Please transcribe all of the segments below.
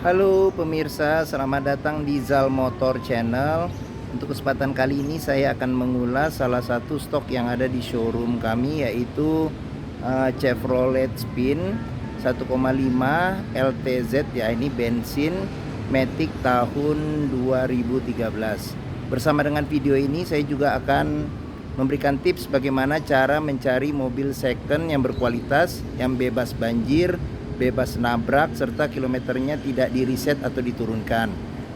Halo pemirsa, selamat datang di Zal Motor Channel. Untuk kesempatan kali ini saya akan mengulas salah satu stok yang ada di showroom kami, yaitu Chevrolet Spin 1,5 LTZ ya, ini bensin Matic tahun 2013. Bersama dengan video ini saya juga akan memberikan tips bagaimana cara mencari mobil second yang berkualitas, yang bebas banjir, bebas nabrak, serta kilometernya tidak di-reset atau diturunkan.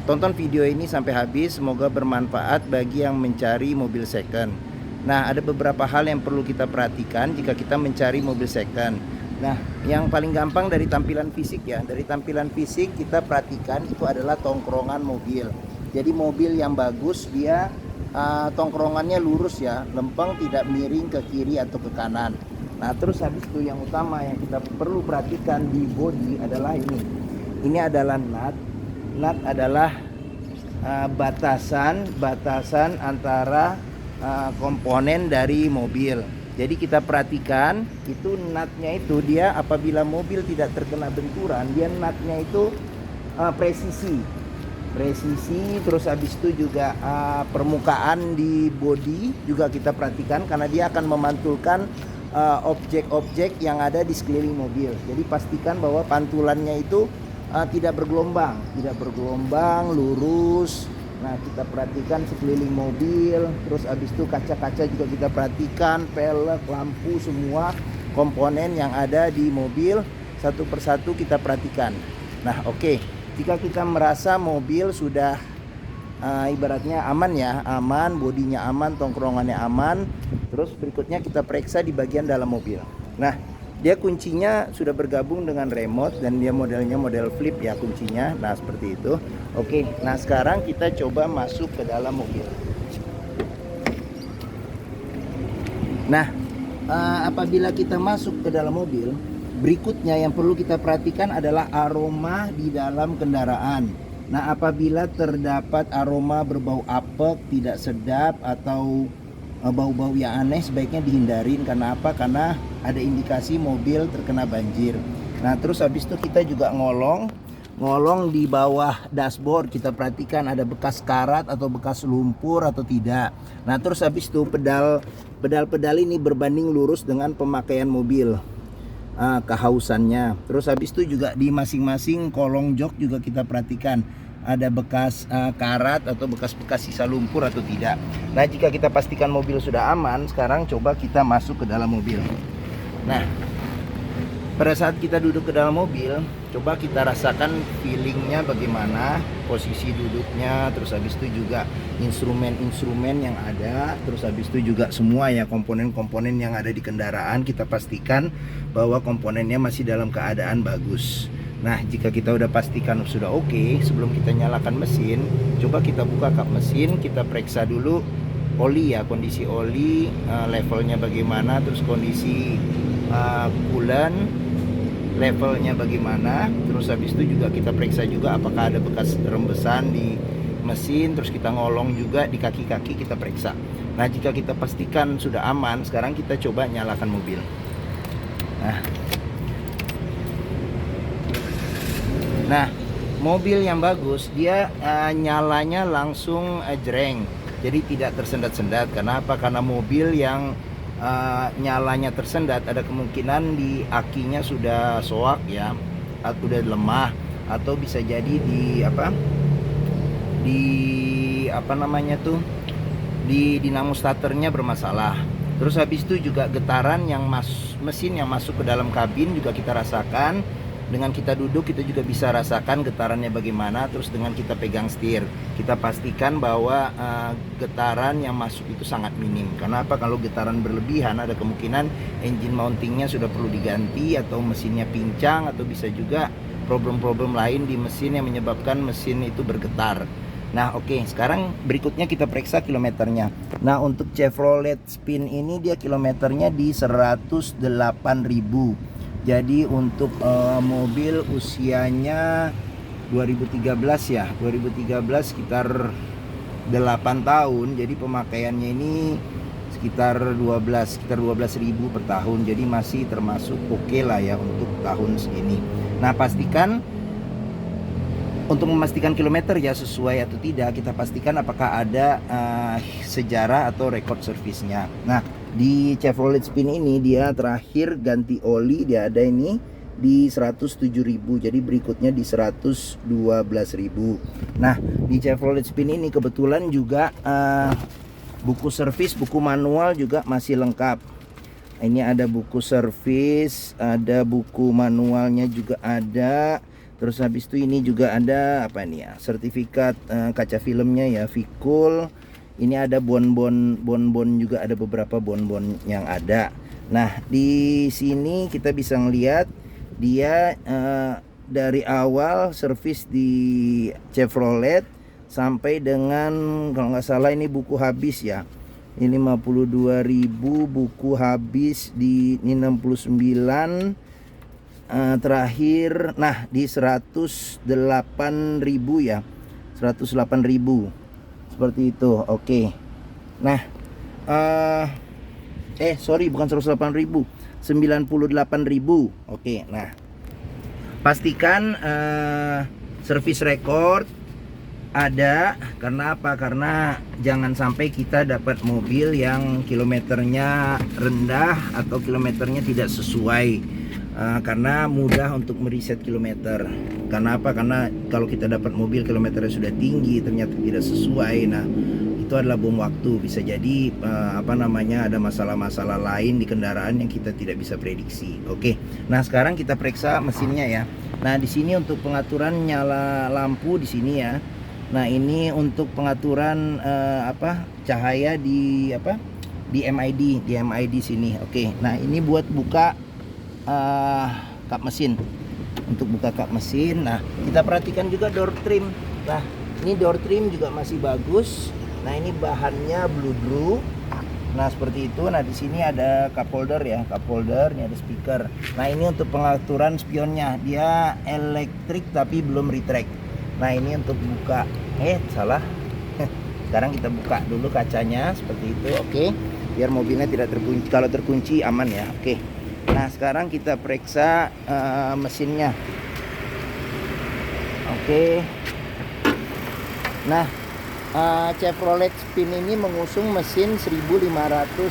Tonton video ini sampai habis, semoga bermanfaat bagi yang mencari mobil second. Nah, ada beberapa hal yang perlu kita perhatikan jika kita mencari mobil second. Nah, yang paling gampang dari tampilan fisik ya. Dari tampilan fisik kita perhatikan itu adalah tongkrongan mobil. Jadi mobil yang bagus dia tongkrongannya lurus ya, lempeng, tidak miring ke kiri atau ke kanan. Nah, terus habis itu yang utama yang kita perlu perhatikan di bodi adalah ini. Ini adalah nut. Nut adalah batasan antara komponen dari mobil. Jadi kita perhatikan itu nutnya itu dia apabila mobil tidak terkena benturan, dia nutnya itu presisi. Terus habis itu juga permukaan di bodi juga kita perhatikan karena dia akan memantulkan objek-objek yang ada di sekeliling mobil. Jadi pastikan bahwa pantulannya itu tidak bergelombang, lurus. Nah, kita perhatikan sekeliling mobil. Terus habis itu kaca-kaca juga kita perhatikan, pelek, lampu, semua komponen yang ada di mobil satu persatu kita perhatikan. Nah, oke. Jika kita merasa mobil sudah ibaratnya aman ya, aman, bodinya aman, tongkrongannya aman. Terus berikutnya kita periksa di bagian dalam mobil. Nah, dia kuncinya sudah bergabung dengan remote dan dia modelnya model flip ya kuncinya. Nah, seperti itu. Oke, nah sekarang kita coba masuk ke dalam mobil. Nah, apabila kita masuk ke dalam mobil, berikutnya yang perlu kita perhatikan adalah aroma di dalam kendaraan. Nah, apabila terdapat aroma berbau apek, tidak sedap, atau bau-bau yang aneh, sebaiknya dihindarin. Karena apa? Karena ada indikasi mobil terkena banjir. Nah, terus habis itu kita juga ngolong di bawah dashboard. Kita perhatikan ada bekas karat atau bekas lumpur atau tidak. Nah, terus habis itu pedal ini berbanding lurus dengan pemakaian mobil, kehausannya. Terus habis itu juga di masing-masing kolong jok juga kita perhatikan ada bekas karat atau bekas-bekas sisa lumpur atau tidak. Nah, jika kita pastikan mobil sudah aman, sekarang coba kita masuk ke dalam mobil. Nah, pada saat kita duduk ke dalam mobil, coba kita rasakan feelingnya bagaimana, posisi duduknya. Terus habis itu juga instrumen-instrumen yang ada. Terus habis itu juga semua ya komponen-komponen yang ada di kendaraan, kita pastikan bahwa komponennya masih dalam keadaan bagus. Nah, jika kita udah pastikan sudah oke, sebelum kita nyalakan mesin, coba kita buka kap mesin, kita periksa dulu oli ya, kondisi oli, levelnya bagaimana, terus kondisi coolant levelnya bagaimana. Terus habis itu juga kita periksa juga apakah ada bekas rembesan di mesin. Terus kita ngolong juga di kaki-kaki, kita periksa. Nah, jika kita pastikan sudah aman, sekarang kita coba nyalakan mobil. Nah, mobil yang bagus dia nyalanya langsung jreng, jadi tidak tersendat-sendat. Kenapa? Karena mobil yang nyalanya tersendat ada kemungkinan di akinya sudah soak ya, atau udah lemah, atau bisa jadi di dinamo starternya bermasalah. Terus habis itu juga getaran yang mesin yang masuk ke dalam kabin juga kita rasakan. Dengan kita duduk kita juga bisa rasakan getarannya bagaimana. Terus dengan kita pegang setir, kita pastikan bahwa getaran yang masuk itu sangat minim. Kenapa? Kalau getaran berlebihan ada kemungkinan engine mountingnya sudah perlu diganti, atau mesinnya pincang, atau bisa juga problem-problem lain di mesin yang menyebabkan mesin itu bergetar. Nah, oke, sekarang berikutnya kita periksa kilometernya. Nah, untuk Chevrolet Spin ini dia kilometernya di 108.000. Jadi untuk mobil usianya 2013 ya, 2013 sekitar 8 tahun. Jadi pemakaiannya ini sekitar 12.000 per tahun. Jadi masih termasuk oke lah ya untuk tahun segini. Nah, pastikan Untuk memastikan kilometer ya sesuai atau tidak, kita pastikan apakah ada sejarah atau record servisnya. Nah, di Chevrolet Spin ini dia terakhir ganti oli, dia ada ini di 107.000, jadi berikutnya di 112.000. Nah, di Chevrolet Spin ini kebetulan juga buku servis, buku manual juga masih lengkap. Ini ada buku servis, ada buku manualnya juga ada. Terus habis itu ini juga ada apa nih ya, sertifikat kaca filmnya ya, Vicul. Ini ada bon juga, ada beberapa bon yang ada. Nah, di sini kita bisa ngelihat dia dari awal servis di Chevrolet sampai dengan, kalau nggak salah ini buku habis ya. Ini 52.000 buku habis di ini 69. Terakhir nah di 108.000 ya, 108.000 seperti itu. Oke. Nah sorry, bukan 108.000, 98.000. Oke. Nah, pastikan service record ada. Karena apa? Karena jangan sampai kita dapat mobil yang kilometernya rendah atau kilometernya tidak sesuai. Karena mudah untuk mereset kilometer. Karena apa? Karena kalau kita dapat mobil kilometernya sudah tinggi ternyata tidak sesuai, nah itu adalah bom waktu. Bisa jadi ada masalah-masalah lain di kendaraan yang kita tidak bisa prediksi. Oke. Nah, sekarang kita periksa mesinnya ya. Nah, di sini untuk pengaturan nyala lampu di sini ya. Nah, ini untuk pengaturan cahaya di MID sini. Oke. Nah, ini buat buka kap mesin, untuk buka kap mesin. Nah, kita perhatikan juga door trim. Nah, ini door trim juga masih bagus. Nah, ini bahannya blue. Nah, seperti itu. Nah, di sini ada cup holder ya, cup holder. Ini ada speaker. Nah, ini untuk pengaturan spionnya. Dia elektrik tapi belum retract. Nah, ini untuk buka. Salah. Sekarang kita buka dulu kacanya seperti itu. Oke. Biar mobilnya tidak terkunci. Kalau terkunci aman ya. Oke. Nah, sekarang kita periksa mesinnya. Oke. Nah, Chevrolet Spin ini mengusung mesin 1500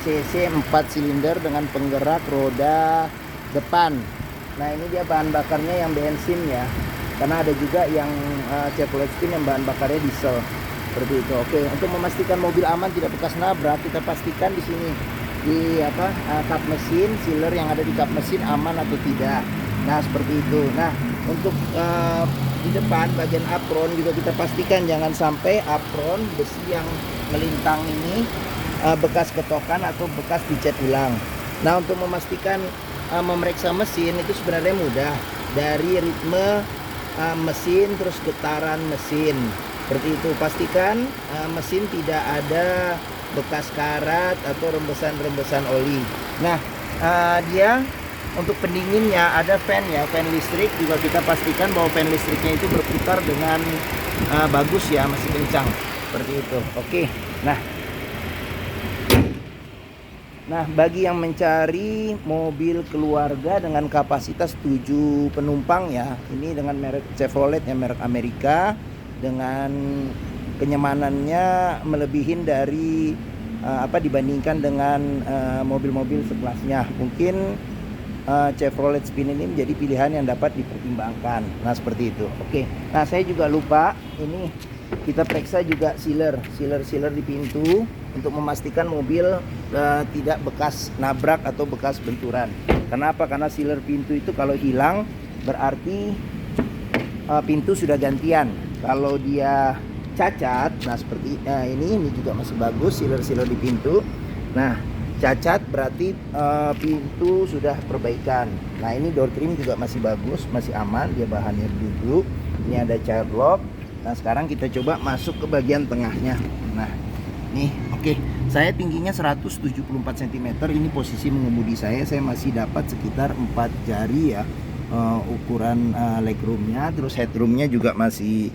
cc 4 silinder dengan penggerak roda depan. Nah, ini dia bahan bakarnya yang bensin ya. Karena ada juga yang Chevrolet Spin yang bahan bakarnya diesel. Seperti itu. Oke, untuk memastikan mobil aman tidak bekas nabrak, kita pastikan di sini di kap mesin, sealer yang ada di kap mesin aman atau tidak. Nah, seperti itu. Nah, untuk di depan bagian apron juga kita pastikan jangan sampai apron besi yang melintang ini bekas ketokan atau bekas dicat ulang. Nah, untuk memastikan memeriksa mesin itu sebenarnya mudah, dari ritme mesin terus getaran mesin. Seperti itu. Pastikan mesin tidak ada bekas karat atau rembesan oli. Nah, dia untuk pendinginnya ada fan ya, fan listrik juga kita pastikan bahwa fan listriknya itu berputar dengan bagus ya, masih kencang seperti itu. Oke. Nah, bagi yang mencari mobil keluarga dengan kapasitas 7 penumpang ya, ini dengan merek Chevrolet ya, merek Amerika, dengan kenyamanannya melebihin dari dibandingkan dengan mobil-mobil sekelasnya. Mungkin Chevrolet Spin ini menjadi pilihan yang dapat dipertimbangkan. Nah, seperti itu. Oke. Nah, saya juga lupa, ini kita periksa juga sealer di pintu untuk memastikan mobil tidak bekas nabrak atau bekas benturan. Kenapa? Karena sealer pintu itu kalau hilang berarti pintu sudah gantian. Kalau dia cacat, nah seperti ini juga masih bagus sealer di pintu. Nah, cacat berarti pintu sudah perbaikan. Nah, ini door trim juga masih bagus, masih aman, dia bahannya blue. Ini ada child lock. Nah, sekarang kita coba masuk ke bagian tengahnya. Nah, nih, oke. Saya tingginya 174 cm. Ini posisi mengemudi saya masih dapat sekitar 4 jari ya. Ukuran legroomnya, terus headroomnya juga masih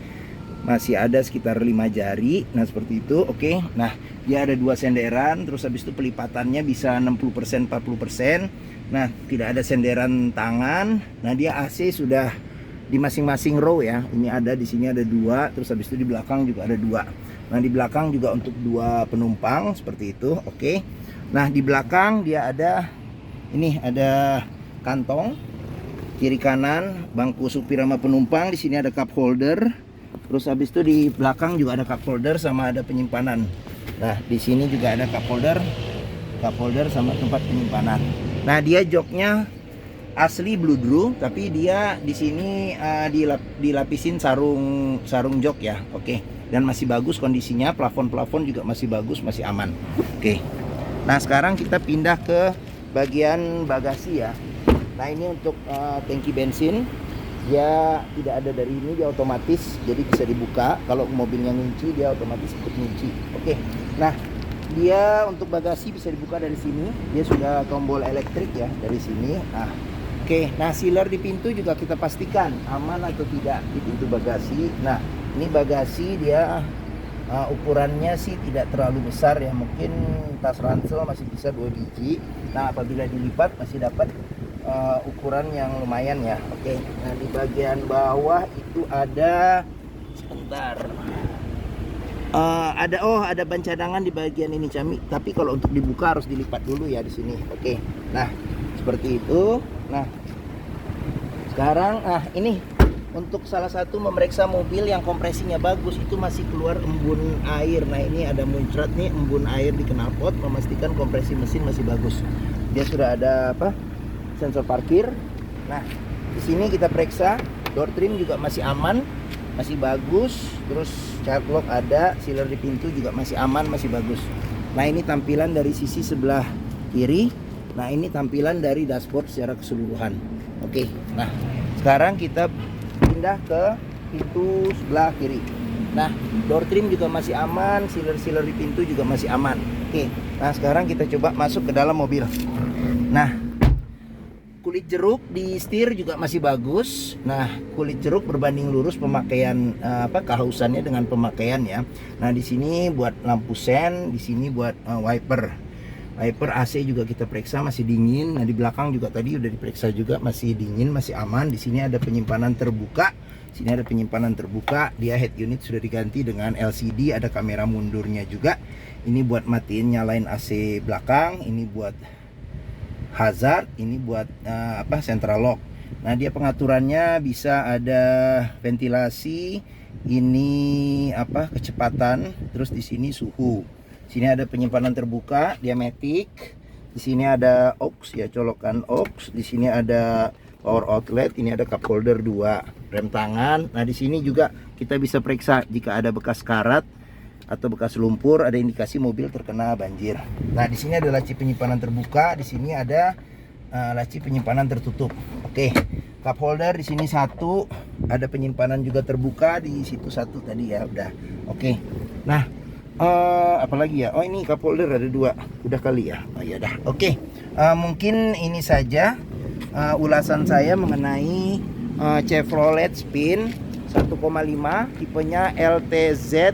ada sekitar 5 jari. Nah, seperti itu. Oke. Nah, dia ada 2 senderan, terus habis itu pelipatannya bisa 60% 40%. Nah, tidak ada senderan tangan. Nah, dia AC sudah di masing-masing row ya. Ini ada di sini ada 2, terus habis itu di belakang juga ada 2. Nah, di belakang juga untuk 2 penumpang seperti itu. Oke. Nah, di belakang dia ada ini ada kantong kiri kanan, bangku supir sama penumpang. Di sini ada cup holder. Terus habis itu di belakang juga ada cup holder sama ada penyimpanan. Nah, di sini juga ada cup holder sama tempat penyimpanan. Nah, dia joknya asli Bludru, tapi dia di sini dilapisin sarung jok ya. Oke. Dan masih bagus kondisinya, plafon juga masih bagus, masih aman. Oke. Nah, sekarang kita pindah ke bagian bagasi ya. Nah, ini untuk tangki bensin. Dia tidak ada dari ini, dia otomatis, jadi bisa dibuka. Kalau mobilnya ngunci, dia otomatis ikut ngunci. Oke. Nah, dia untuk bagasi bisa dibuka dari sini. Dia sudah tombol elektrik ya dari sini. Nah, oke. Nah, sealer di pintu juga kita pastikan aman atau tidak di pintu bagasi. Nah, ini bagasi dia ukurannya sih tidak terlalu besar ya. Mungkin tas ransel masih bisa 2 biji. Nah, apabila dilipat masih dapat ukuran yang lumayan ya. Oke. Nah, di bagian bawah itu ada sebentar. Ada ban cadangan di bagian ini Cami. Tapi kalau untuk dibuka harus dilipat dulu ya di sini. Oke. Nah, seperti itu. Nah, sekarang ini untuk salah satu memeriksa mobil yang kompresinya bagus itu masih keluar embun air. Nah, ini ada muncrat nih embun air di knalpot, memastikan kompresi mesin masih bagus. Dia sudah ada sensor parkir. Nah, di sini kita periksa door trim juga masih aman, masih bagus. Terus child lock ada, sealer di pintu juga masih aman, masih bagus. Nah, ini tampilan dari sisi sebelah kiri. Nah, ini tampilan dari dashboard secara keseluruhan. Oke. Nah, sekarang kita pindah ke pintu sebelah kiri. Nah, door trim juga masih aman, sealer di pintu juga masih aman. Oke. Nah, sekarang kita coba masuk ke dalam mobil. Nah, kulit jeruk di setir juga masih bagus. Nah, kulit jeruk berbanding lurus pemakaian kehausannya dengan pemakaian ya. Nah, di sini buat lampu sen, di sini buat wiper. Wiper AC juga kita periksa masih dingin. Nah, di belakang juga tadi udah diperiksa juga masih dingin, masih aman. Di sini ada penyimpanan terbuka. Sini ada penyimpanan terbuka. Dia head unit sudah diganti dengan LCD, ada kamera mundurnya juga. Ini buat matiin nyalain AC belakang, ini buat hazard, ini buat central lock. Nah, dia pengaturannya bisa ada ventilasi, ini kecepatan, terus di sini suhu. Sini ada penyimpanan terbuka, dia matic. Di sini ada aux ya, colokan aux. Di sini ada power outlet, ini ada cup holder 2, rem tangan. Nah, di sini juga kita bisa periksa jika ada bekas karat atau bekas lumpur, ada indikasi mobil terkena banjir. Nah, di sini ada laci penyimpanan terbuka, di sini ada laci penyimpanan tertutup. Oke. Cup holder di sini 1, ada penyimpanan juga terbuka di situ 1 tadi ya, udah. Oke. Nah, apalagi ya? Oh, ini cup holder ada 2. Udah kali ya? Oh ya dah. Oke. Mungkin ini saja ulasan saya mengenai Chevrolet Spin 1,5 tipenya LTZ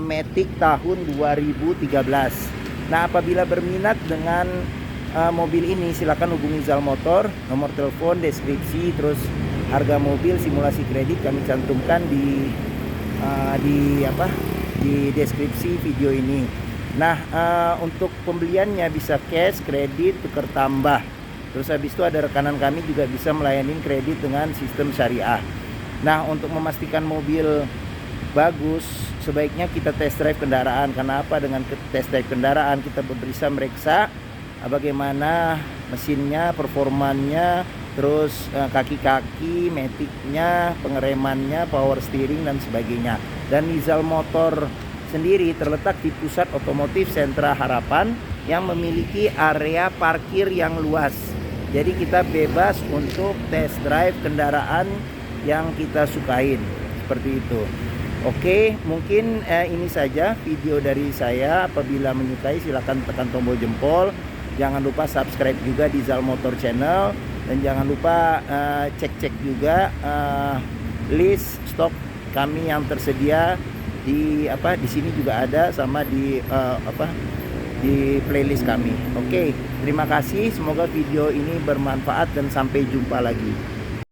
Matic tahun 2013. Nah, apabila berminat dengan mobil ini silakan hubungi Zal Motor, nomor telepon, deskripsi, terus harga mobil, simulasi kredit kami cantumkan di deskripsi video ini. Nah, untuk pembeliannya bisa cash, kredit, tukar tambah. Terus habis itu ada rekanan kami juga bisa melayani kredit dengan sistem syariah. Nah, untuk memastikan mobil bagus, sebaiknya kita test drive kendaraan. Karena apa? Dengan test drive kendaraan kita bisa meriksa bagaimana mesinnya, performanya, terus kaki-kaki, maticnya, pengeremannya, power steering dan sebagainya. Dan Zal Motor sendiri terletak di pusat otomotif Sentra Harapan yang memiliki area parkir yang luas. Jadi kita bebas untuk test drive kendaraan yang kita sukain, seperti itu. Oke, mungkin ini saja video dari saya. Apabila menyukai silahkan tekan tombol jempol. Jangan lupa subscribe juga di Zal Motor Channel. Dan jangan lupa cek-cek juga list stok kami yang tersedia di sini juga ada, sama di playlist kami. Oke, terima kasih. Semoga video ini bermanfaat dan sampai jumpa lagi.